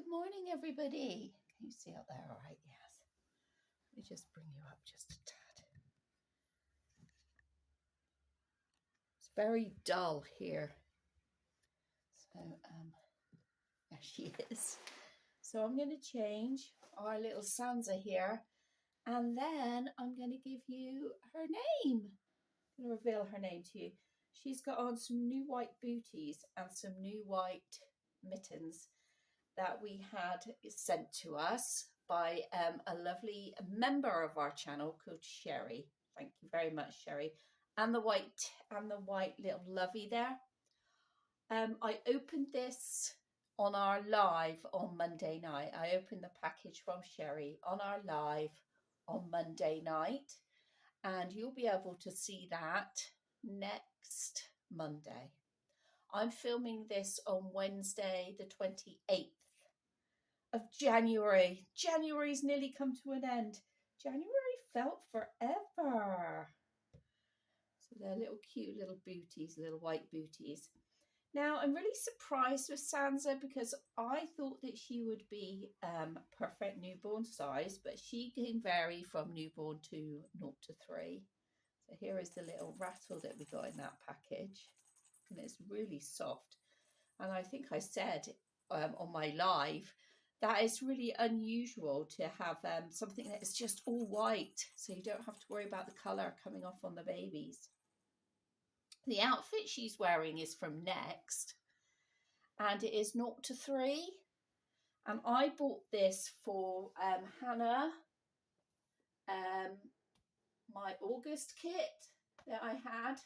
Good morning, everybody. Can you see out there? All right, yes. Let me just bring you up just a tad. It's very dull here. So, there she is. So I'm going to change our little Sansa here, and then I'm going to give you her name. I'm going to reveal her name to you. She's got on some new white booties and some new white mittens that we had sent to us by a lovely member of our channel called Sherry. Thank you very much, Sherry. And the white little lovey there. I opened this on our live on Monday night. I opened the package from Sherry on our live on Monday night, and you'll be able to see that next Monday. I'm filming this on Wednesday the 28th of January. January's nearly come to an end. January felt forever. So they're little cute little booties, little white booties. Now I'm really surprised with Sansa because I thought that she would be perfect newborn size, but she can vary from newborn to 0 to 3. So here is the little rattle that we got in that package, and it's really soft. And I think I said on my live that it's really unusual to have something that is just all white, so you don't have to worry about the colour coming off on the babies. The outfit she's wearing is from Next, and it is 0 to 3. And I bought this for Hannah, my August kit that I had,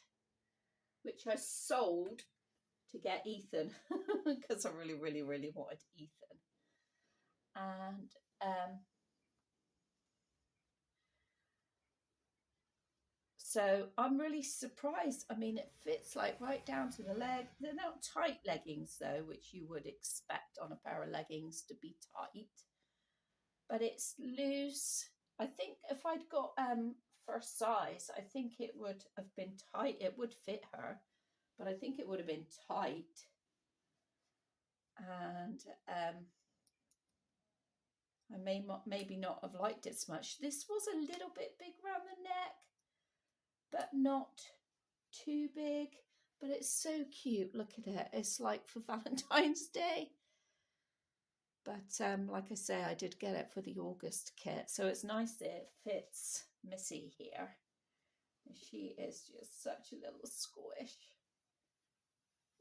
which I sold to get Ethan because I really wanted Ethan. And so I'm really surprised. I mean, it fits like right down to the leg. They're not tight leggings though, which you would expect on a pair of leggings to be tight, but it's loose. I think if I'd got first size, I think it would have been tight. It would fit her, but I think it would have been tight. And I may maybe not have liked it so much. This was a little bit big around the neck, but not too big. But it's so cute. Look at it. It's like for Valentine's Day. But like I say, I did get it for the August kit. So it's nice that it fits Missy here. She is just such a little squish.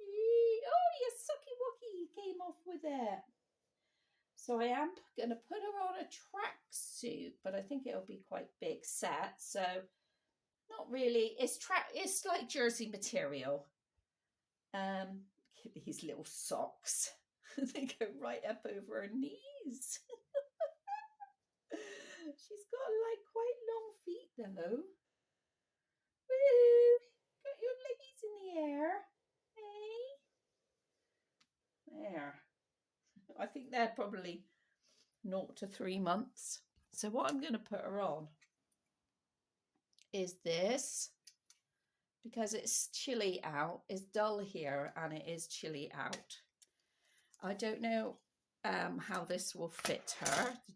Oh, you sucky wucky came off with it. So I am going to put her on a tracksuit, but I think it'll be quite big set. So not really. It's like jersey material. Look at these little socks. They go right up over her knees. She's got like quite long feet though. Woo! Got your leggies in the air. Hey? There. I think they're probably 0 to 3 months. So what I'm going to put her on is this, because it's chilly out. It's dull here and it is chilly out. I don't know how this will fit her. The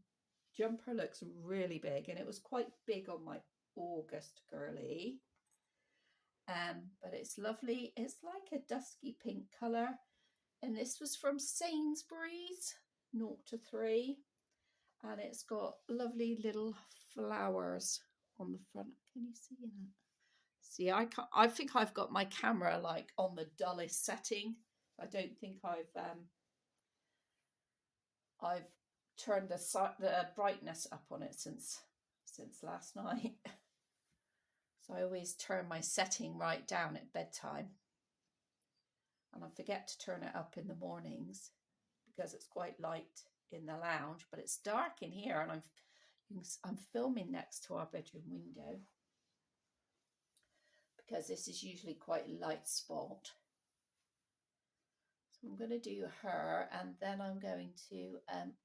jumper looks really big, and it was quite big on my August girly. But it's lovely. It's like a dusky pink colour, and this was from Sainsbury's, 0 to 3, and it's got lovely little flowers on the front. Can you see that? See, I think I've got my camera like on the dullest setting. I don't think I've turned the brightness up on it since last night. So I always turn my setting right down at bedtime, and I forget to turn it up in the mornings because it's quite light in the lounge, but it's dark in here, and I'm filming next to our bedroom window because this is usually quite a light spot. So I'm going to do her, and then I'm going to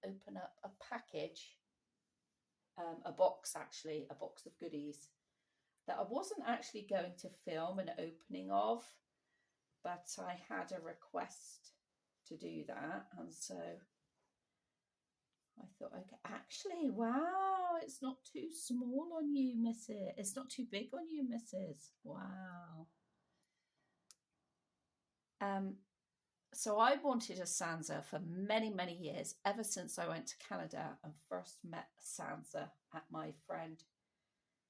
open up a package, a box of goodies that I wasn't actually going to film an opening of, but I had a request to do that, and so I thought, okay, actually, wow, it's not too small on you, Mrs. It's not too big on you, Mrs. Wow. So I wanted a Sansa for many, many years, ever since I went to Canada and first met Sansa at my friend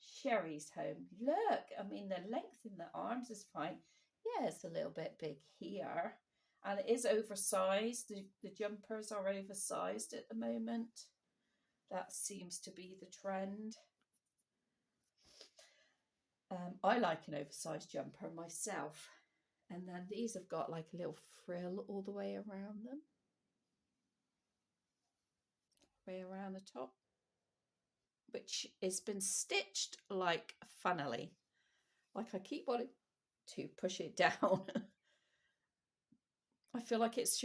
Sherry's home. Look, I mean, the length in the arms is fine. Yeah, it's a little bit big here. And it is oversized. The jumpers are oversized at the moment. That seems to be the trend. I like an oversized jumper myself. And then these have got like a little frill all the way around them. Way around the top. Which has been stitched like funnily. Like I keep wanting to push it down. I feel like it's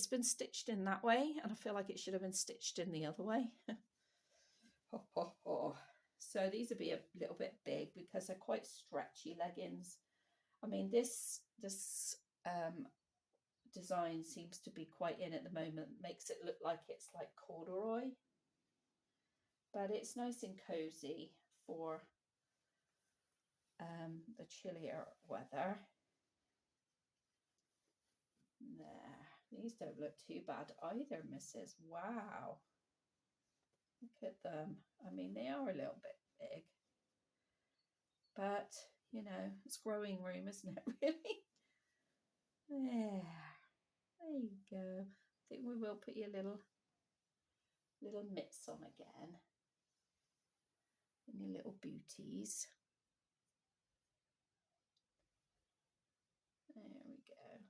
been stitched in that way, and I feel like it should have been stitched in the other way. Ho, ho, ho. So these would be a little bit big because they're quite stretchy leggings. I mean, this design seems to be quite in at the moment. Makes it look like it's like corduroy, but it's nice and cozy for the chillier weather. There, these don't look too bad either, Mrs. Wow. Look at them. I mean, they are a little bit big, but you know, it's growing room, isn't it, really? There you go. I think we will put your little mitts on again. And your little booties. There we go.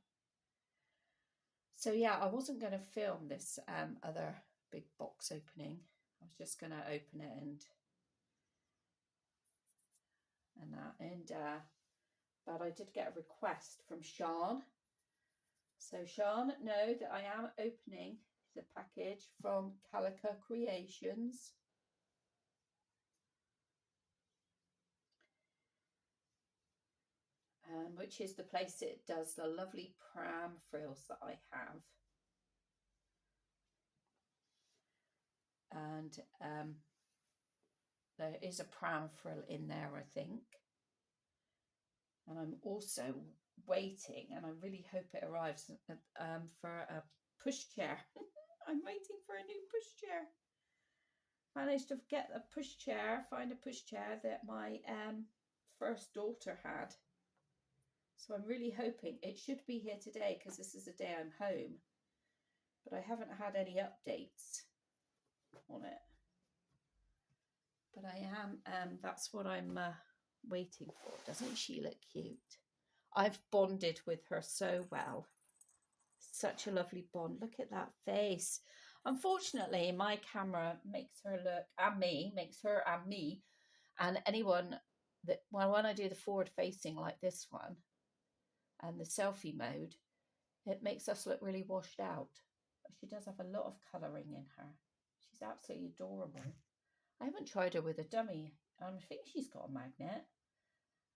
So yeah, I wasn't going to film this other big box opening. I was just going to open it and that, but I did get a request from Sean. So Sean, know that I am opening the package from Calica Creations. Which is the place that does the lovely pram frills that I have. And there is a pram frill in there, I think. And I'm also waiting, and I really hope it arrives, for a pushchair. I'm waiting for a new pushchair. Managed to get a pushchair, find a pushchair that my first daughter had. So I'm really hoping it should be here today because this is the day I'm home. But I haven't had any updates on it. But I am, that's what I'm waiting for. Doesn't she look cute? I've bonded with her so well. Such a lovely bond. Look at that face. Unfortunately, my camera makes her look, makes her and me, and anyone that, well, when I do the forward facing like this one, and the selfie mode, it makes us look really washed out. But she does have a lot of colouring in her. She's absolutely adorable. I haven't tried her with a dummy. I think she's got a magnet.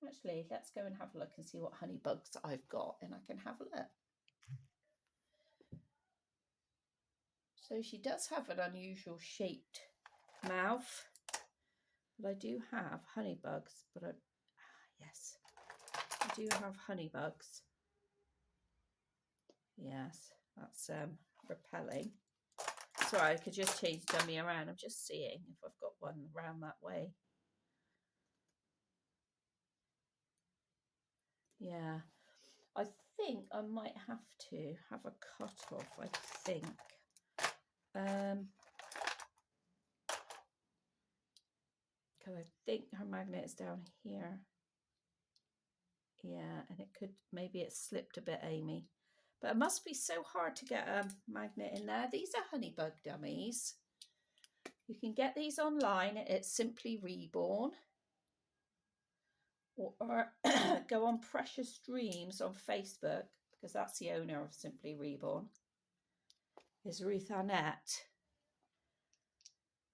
Actually, let's go and have a look and see what honey bugs I've got, and I can have a look. So she does have an unusual shaped mouth. But I do have honey bugs, but yes, I do have honey bugs. Yes, that's repelling. Sorry, I could just change dummy around. I'm just seeing if I've got one around that way. Yeah, I think I might have to have a cut off, I think. Because I think her magnet is down here. Yeah, and it could, maybe it slipped a bit, Amy. But it must be so hard to get a magnet in there. These are Honeybug dummies. You can get these online at Simply Reborn. Or go on Precious Dreams on Facebook, because that's the owner of Simply Reborn, is Ruth Annette.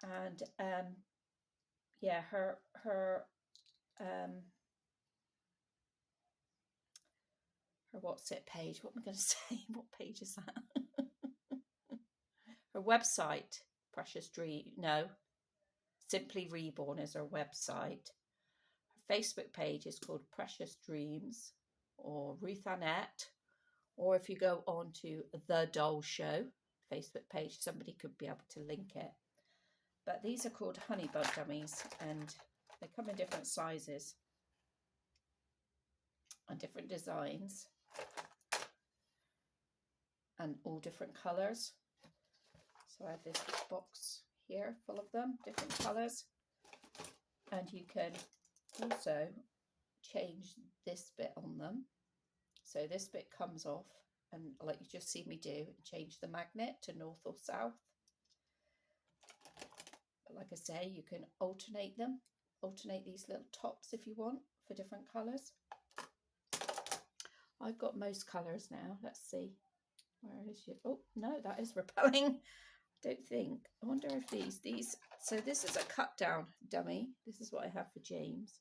And yeah, her what's it page? What am I going to say? What page is that? Her website, Precious Dream. No, Simply Reborn is her website. Her Facebook page is called Precious Dreams, or Ruth Annette. Or if you go on to The Doll Show Facebook page, somebody could be able to link it. But these are called Honeybug dummies, and they come in different sizes and different designs and all different colours. So I have this box here full of them, different colours, and you can also change this bit on them. So this bit comes off, and like you just see me do, change the magnet to north or south. But like I say, you can alternate them, alternate these little tops if you want for different colours. I've got most colours now. Let's see. Where is you? Oh, no, that is repelling. Don't think. I wonder if these. So this is a cut down dummy. This is what I have for James.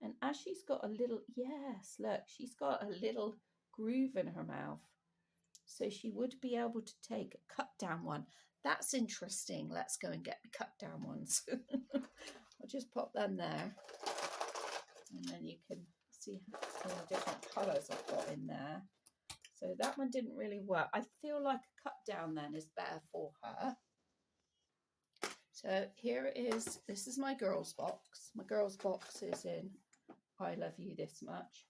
And as she's got a little, yes, look, she's got a little groove in her mouth. So she would be able to take a cut down one. That's interesting. Let's go and get the cut down ones. I'll just pop them there. And then you can see all the different colours I've got in there. So that one didn't really work. I feel like a cut down then is better for her. So here is, this is my girls box. My girls box is in I Love You This Much.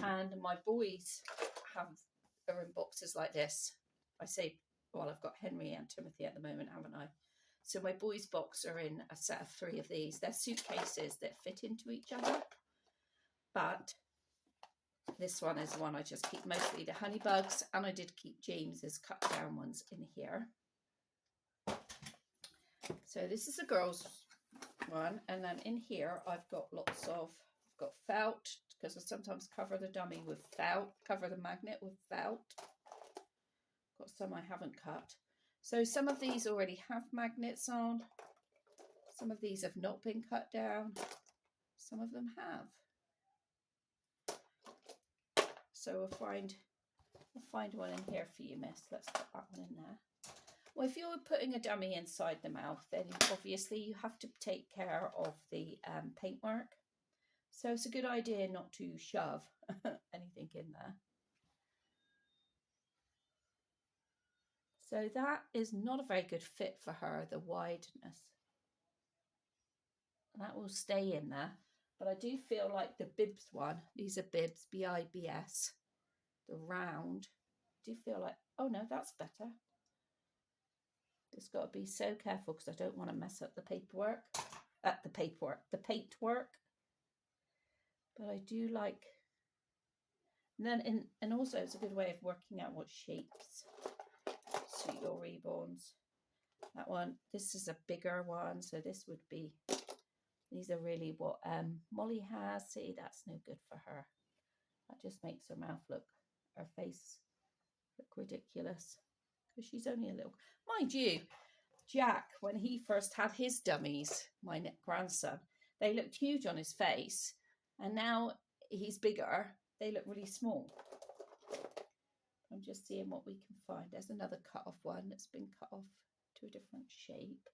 And my boys are in boxes like this. I say, well, I've got Henry and Timothy at the moment, haven't I? So my boys' box are in a set of 3 of these. They're suitcases that fit into each other. But this one is one I just keep mostly the Honeybugs, and I did keep James's cut down ones in here. So this is a girls one, and then in here I've got lots of, I've got felt, because I sometimes cover the dummy with felt, cover the magnet with felt. Got some I haven't cut. So some of these already have magnets on. Some of these have not been cut down. Some of them have. So we'll find one in here for you, miss. Let's put that one in there. Well, if you're putting a dummy inside the mouth, then obviously you have to take care of the paintwork. So it's a good idea not to shove anything in there. So that is not a very good fit for her, the wideness. That will stay in there. But I do feel like the bibs one, these are bibs, B-I-B-S, the round. I do feel like, oh no, that's better. Just got to be so careful because I don't want to mess up the paintwork. But I do like, and then and also it's a good way of working out what shapes suit your reborns. That one, this is a bigger one, so this would be, these are really what Molly has. See, that's no good for her. That just makes her mouth look, her face look ridiculous because she's only a little, mind you, Jack, when he first had his dummies, my grandson, they looked huge on his face, and now he's bigger, they look really small. I'm just seeing what we can find. There's another cut off one that's been cut off to a different shape.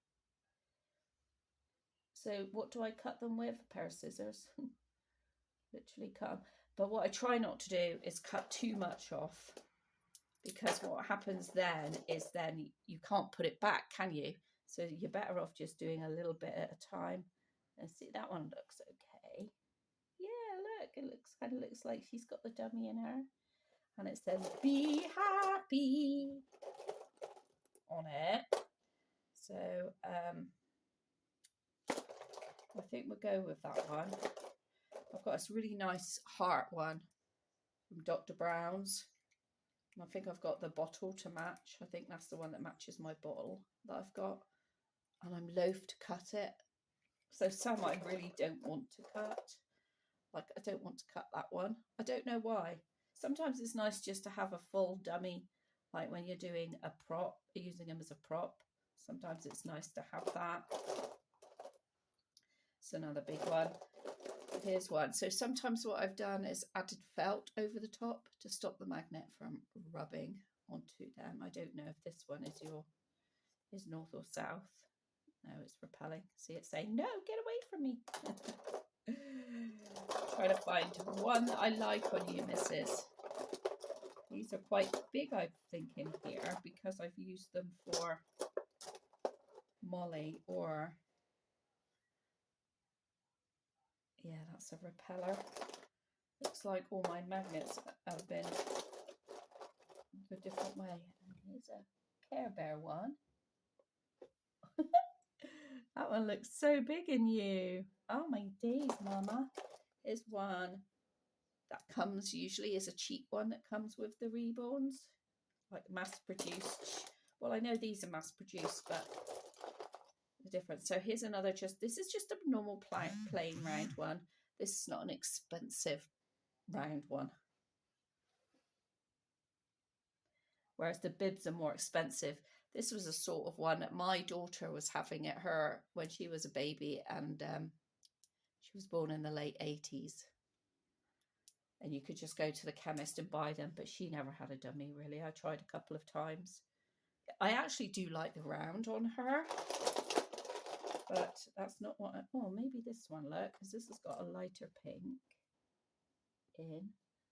So what do I cut them with? A pair of scissors. Literally cut them. But what I try not to do is cut too much off, because what happens then is then you can't put it back, can you? So you're better off just doing a little bit at a time. And see, that one looks okay. Yeah, look, it kind of looks like she's got the dummy in her. And it says, "Be happy" on it. So I think we'll go with that one. I've got this really nice heart one from Dr. Brown's. And I think I've got the bottle to match. I think that's the one that matches my bottle that I've got. And I'm loath to cut it. So some I really don't want to cut. Like, I don't want to cut that one. I don't know why. Sometimes it's nice just to have a full dummy, like when you're doing a prop, using them as a prop. Sometimes it's nice to have that. It's another big one. Here's one. So sometimes what I've done is added felt over the top to stop the magnet from rubbing onto them. I don't know if this one is your is north or south. No, it's repelling. See it saying, no, get away from me. Try to find one that I like on you, missus. These are quite big, I think, in here because I've used them for Molly or... Yeah, that's a repeller. Looks like all my magnets have been a different way. And here's a Care Bear one. That one looks so big in you. Oh my days, mama. Here's one that comes usually as a cheap one that comes with the REBORNs, like mass produced. Well, I know these are mass produced, but the difference. So here's another, this is just a normal plain round one. This is not an expensive round one. Whereas the bibs are more expensive. This was a sort of one that my daughter was having at her when she was a baby, and she was born in the late 80s. And you could just go to the chemist and buy them, but she never had a dummy, really. I tried a couple of times. I actually do like the round on her, but that's not what oh, maybe this one, look, because this has got a lighter pink in.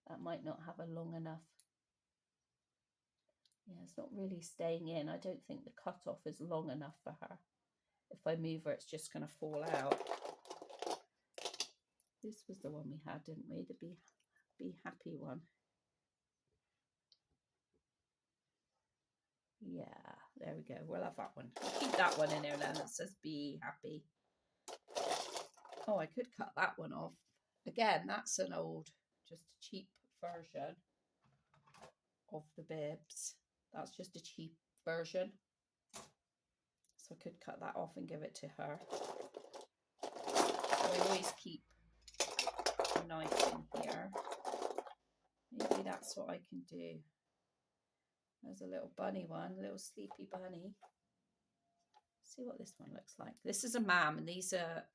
That might not have a long enough. Yeah, it's not really staying in. I don't think the cutoff is long enough for her. If I move her, it's just going to fall out. This was the one we had, didn't we? The Be Happy one. Yeah, there we go. We'll have that one. I'll keep that one in there then. It says Be Happy. Oh, I could cut that one off. Again, that's an old, just a cheap version of the bibs. That's just a cheap version. So I could cut that off and give it to her. So I always keep a knife in here. Maybe that's what I can do. There's a little bunny one, a little sleepy bunny. See what this one looks like. This is a mam, and these are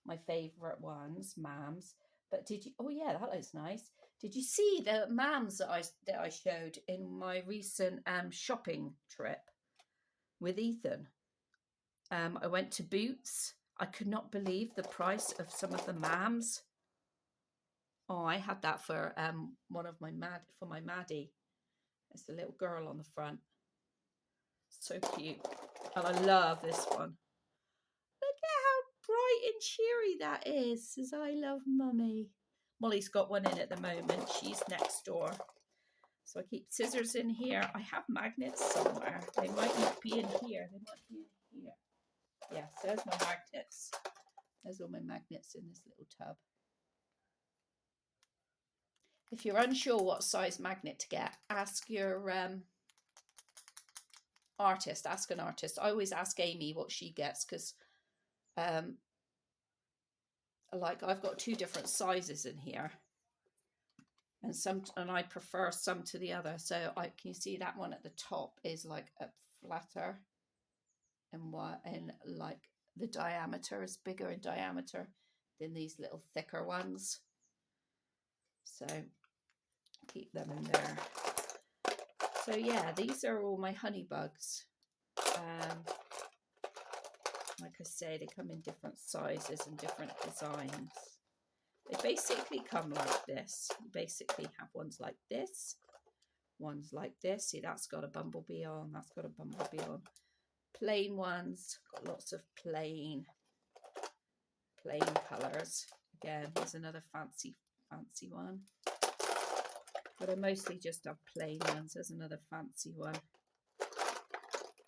my favourite ones, mams. But did you? Oh yeah, that looks nice. Did you see the mams that I showed in my recent shopping trip with Ethan? I went to Boots. I could not believe the price of some of the mams. Oh, I had that for one of my my Maddie. It's a little girl on the front. So cute. And I love this one. Look at how bright and cheery that is. Says, I love mummy. Molly's got one in at the moment. She's next door. So I keep scissors in here. I have magnets somewhere. They might not be in here. They might be in here. Yes, there's my magnets. There's all my magnets in this little tub. If you're unsure what size magnet to get, ask your artist. Ask an artist. I always ask Amy what she gets because like I've got two different sizes in here, and I prefer some to the other. So can you see that one at the top is like a flatter, and like the diameter is bigger in diameter than these little thicker ones. So keep them in there. So yeah, these are all my honey bugs. Like I say, they come in different sizes and different designs. They basically come like this. You basically have ones like this, ones like this. See, that's got a bumblebee on, that's got a bumblebee on. Plain ones, got lots of plain colours. Again, here's another fancy one. But I mostly just have plain ones. There's another fancy one.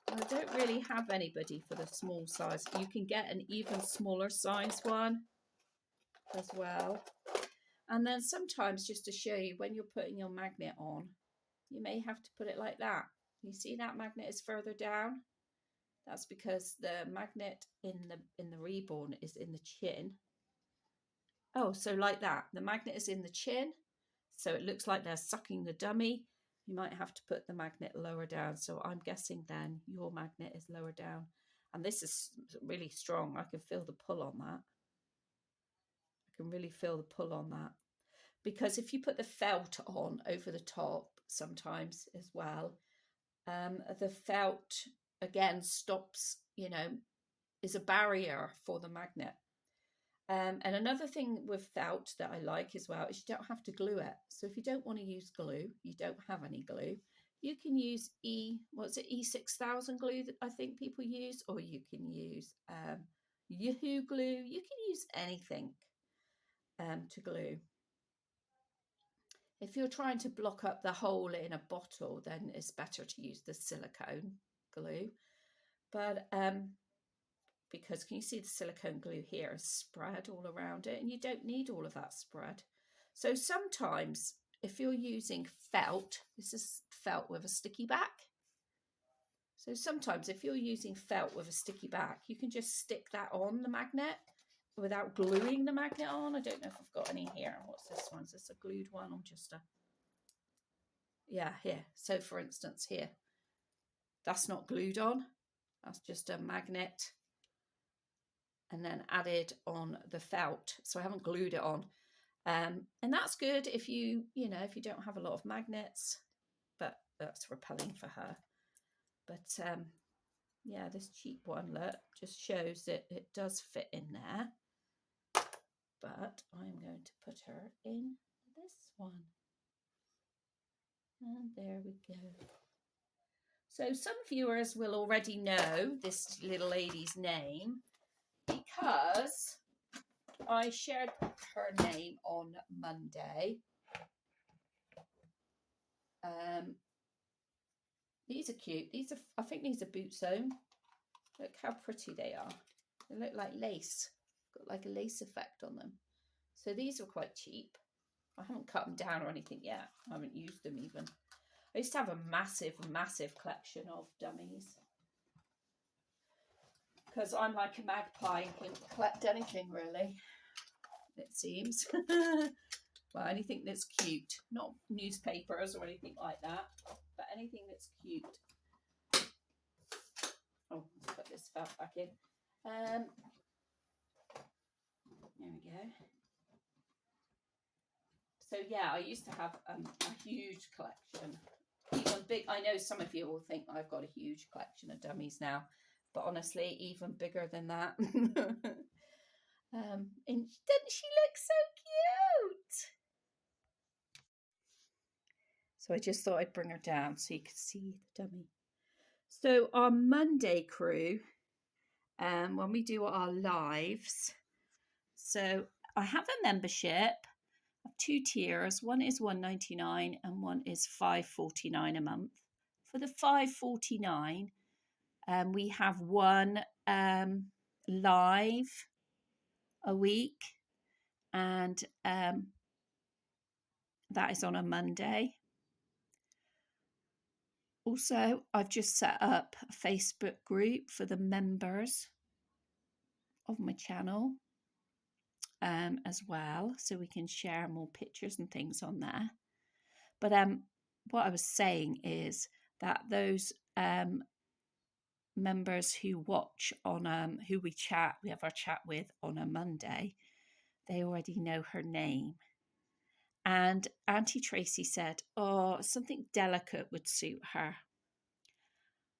I don't really have anybody for the small size. You can get an even smaller size one as well. And then sometimes, just to show you, when you're putting your magnet on, you may have to put it like that. You see that magnet is further down? That's because the magnet in the REBORN is in the chin. Oh, so like that. The magnet is in the chin, so it looks like they're sucking the dummy. You might have to put the magnet lower down. So I'm guessing then your magnet is lower down. And this is really strong. I can feel the pull on that. I can really feel the pull on that. Because if you put the felt on over the top sometimes as well, the felt again stops, you know, is a barrier for the magnet. And another thing with felt that I like as well is you don't have to glue it. So if you don't want to use glue, you don't have any glue, you can use E6000 glue that I think people use, or you can use Yahoo glue. You can use anything to glue. If you're trying to block up the hole in a bottle, then it's better to use the silicone glue. But because can you see the silicone glue here is spread all around it, and you don't need all of that spread. So sometimes if you're using felt, this is felt with a sticky back. So sometimes if you're using felt with a sticky back, you can just stick that on the magnet without gluing the magnet on. I don't know if I've got any here. What's this one? Is this a glued one or just a... Yeah, here. So for instance here, that's not glued on. That's just a magnet and then added on the felt. So I haven't glued it on. And that's good if you know, if you don't have a lot of magnets, but that's repelling for her. But yeah, this cheap one, look, just shows that it does fit in there. But I'm going to put her in this one. And there we go. So some viewers will already know this little lady's name because I shared her name on Monday. These are cute. These are, I think these are boot sewn. Look how pretty they are. They look like lace. Got like a lace effect on them. So these are quite cheap. I haven't cut them down or anything yet. I haven't used them even. I used to have a massive, massive collection of dummies. Because I'm like a magpie and can collect anything really, it seems. Well, anything that's cute. Not newspapers or anything like that, but anything that's cute. Oh, let's put this felt back in. There we go. So yeah, I used to have a huge collection. Even big. I know some of you will think I've got a huge collection of dummies now, but honestly, even bigger than that. And doesn't she look so cute? So I just thought I'd bring her down so you could see the dummy. So our Monday crew, when we do our lives, so I have a membership of 2 tiers. One is $1.99 and one is $5.49 a month. For the $5.49, we have one live a week, and that is on a Monday. Also, I've just set up a Facebook group for the members of my channel as well, so we can share more pictures and things on there. But what I was saying is that those members who watch on who we have our chat with on a Monday, they already know her name. And Auntie Tracy said, oh, something delicate would suit her.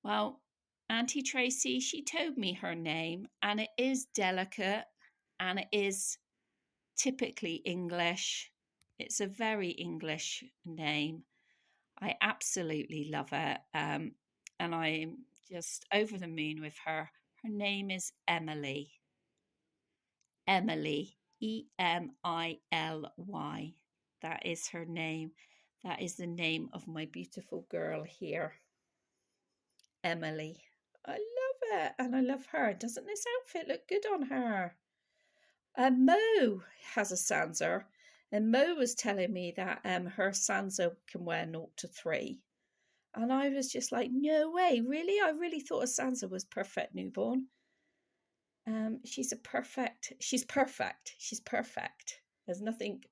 Well, Auntie Tracy, she told me her name, and it is delicate, and it is typically English. It's a very English name. I absolutely love it. And I'm just over the moon with her. Her name is Emily. Emily, Emily. That is her name. That is the name of my beautiful girl here, Emily. I love it, and I love her. Doesn't this outfit look good on her? Mo has a Sansa, and Mo was telling me that her Sansa can wear 0 to 3. And I was just like, no way, really? I really thought a Sansa was perfect newborn. She's perfect. There's nothing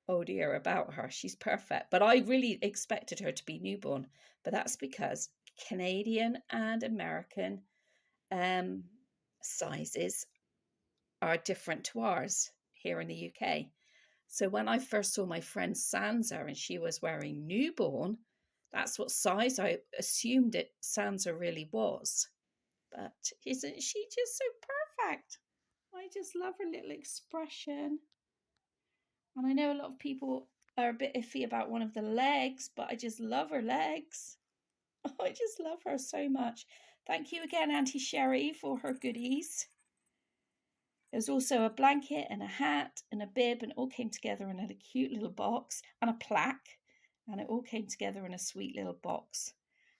oh dear about her. She's perfect. But I really expected her to be newborn. But that's because Canadian and American sizes are different to ours here in the UK. So when I first saw my friend Sansa and she was wearing newborn, that's what size I assumed it Sansa really was. but isn't she just so perfect? I just love her little expression. And I know a lot of people are a bit iffy about one of the legs, but I just love her legs. I just love her so much. Thank you again, Auntie Sherry, for her goodies. There's also a blanket and a hat and a bib, and it all came together in a cute little box, and a plaque, and it all came together in a sweet little box.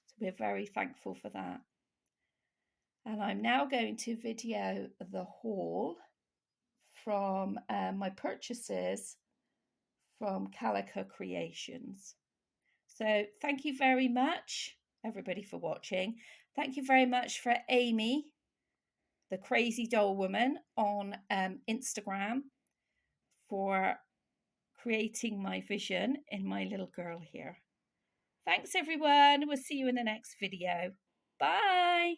So we're very thankful for that. And I'm now going to video the haul from my purchases from Calico Creations. So thank you very much, everybody, for watching. Thank you very much for Amy, the crazy doll woman, on Instagram, for creating my vision in my little girl here. Thanks, everyone. We'll see you in the next video. Bye.